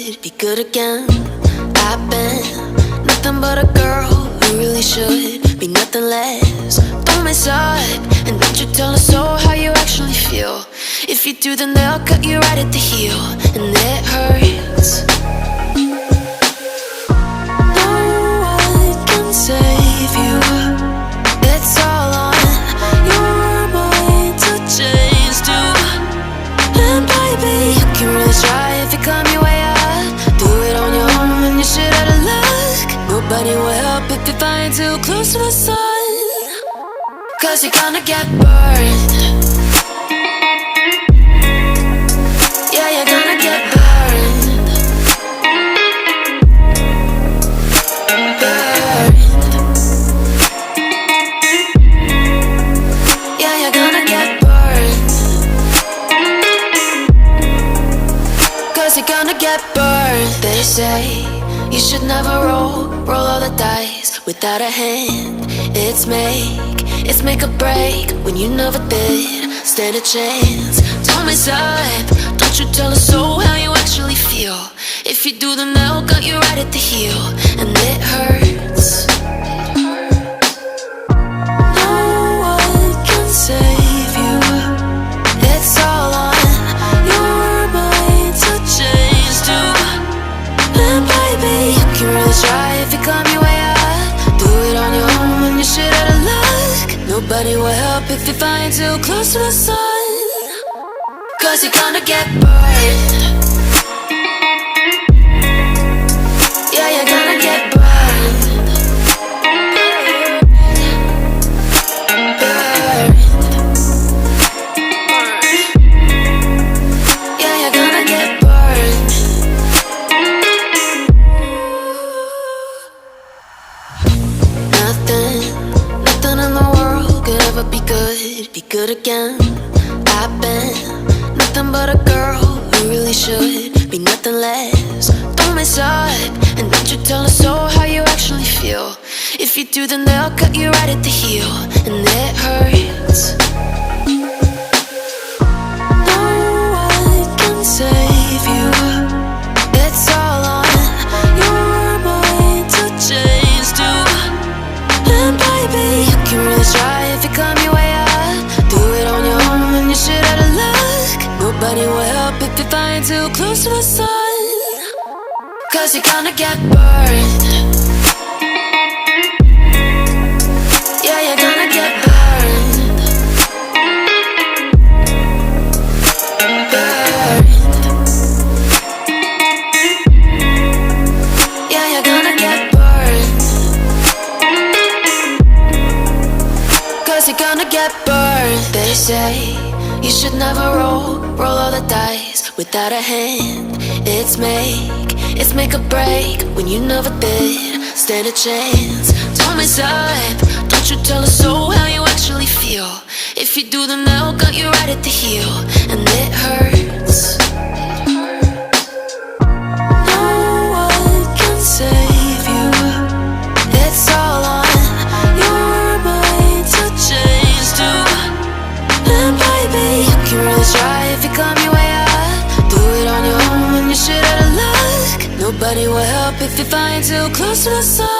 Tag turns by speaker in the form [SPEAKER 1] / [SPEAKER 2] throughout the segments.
[SPEAKER 1] good, be good again. I've been nothing but a girl who really should be nothing less. Don't mess up, and don't you tell us so how you actually feel. If you do, then they'll cut you right at the heel, and it hurts. No one can save you. It's all on your mind to change too. And baby, you can really try if you come your way up. Do it on your own and you shit out of luck. Nobody will help if you flying too close to the sun. 'Cause you're gonna get burned. Yeah, you're gonna get burned. Burned. Yeah, you're gonna get burned. 'Cause you're gonna get burned. They say you should never roll all the dice without a hand. It's make or break when you never did stand a chance. Don't mess up, don't you tell us so how you actually feel. If you do, then they'll cut you right at the heel, and it hurts. No one can save you. It's all on your mind to change too. And baby, you can really try if you come your way up. Do it on your own and you shit out of luck. Nobody will help if you're flying too close to the sun. 'Cause you're gonna get burned. Yeah, you're gonna get burned. Burned. Yeah, you're gonna get burned. Nothing in the world could ever be good again. I've been nothing but a girl who really should be nothing less. Don't mess up, and don't you tell us so how you actually feel. If you do, then they'll cut you right at the heel, and it hurts. No one can save you. It's all on your mind to change too. And baby, you can really try if you come your way up. Do it on your own and you shit out of luck. Nobody will help if you're flying too close to the sun. 'Cause you're gonna get burned. Yeah, you're gonna get burned. Burned. Yeah, you're gonna get burned. 'Cause you're gonna get burned. They say you should never roll all the dice without a hand. It's make or break when you never did stand a chance. Don't mess up, don't you tell us so how you actually feel. If you do, then they'll cut you right at the heel, and it hurts. No one can save you. It's all on your mind to change too. And baby, you can really try if you come your way up. Do it on your own and you shit out of luck. Nobody will help if you're flying too close to the sun.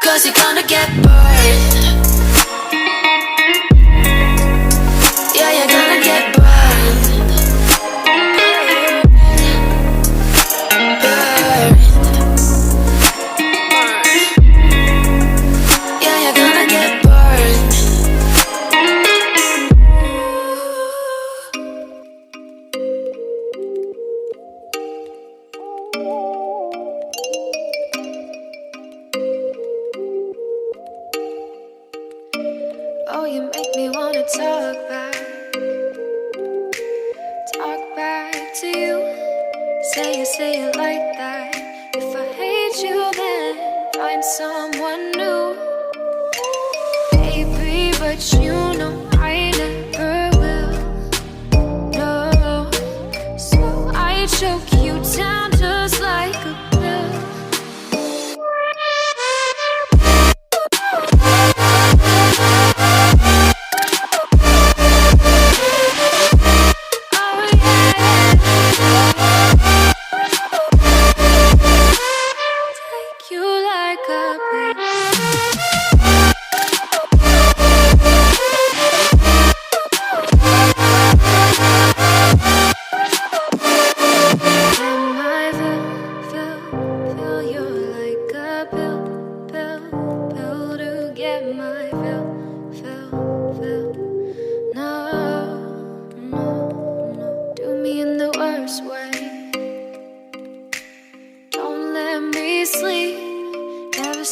[SPEAKER 1] 'Cause you're gonna get burned. Yeah, you're gonna get burned. Burned. Yeah, you're gonna get burned. Oh, you make me wanna talk back to you. Say it like that. If I hate you, then find someone new. Baby, but you know I never will. No, so I choke you down just like a pill.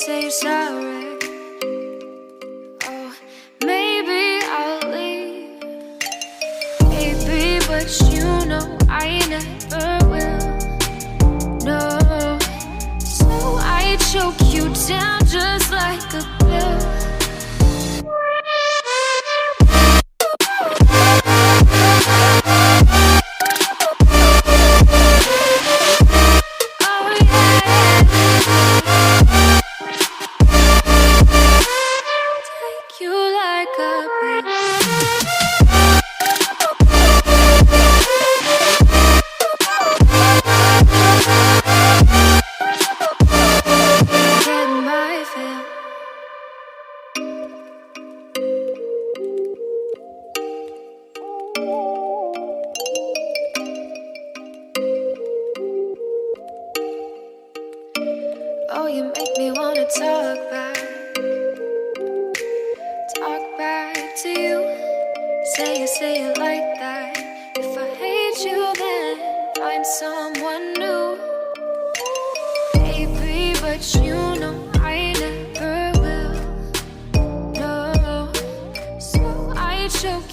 [SPEAKER 1] say sorry. Oh, maybe I'll leave, baby, but you know I never will. No, so I choke you down just like a pill. Oh, you make me wanna talk back to you. Say it like that. If I hate you, then find someone new, baby, but you know I never will. No, so I choke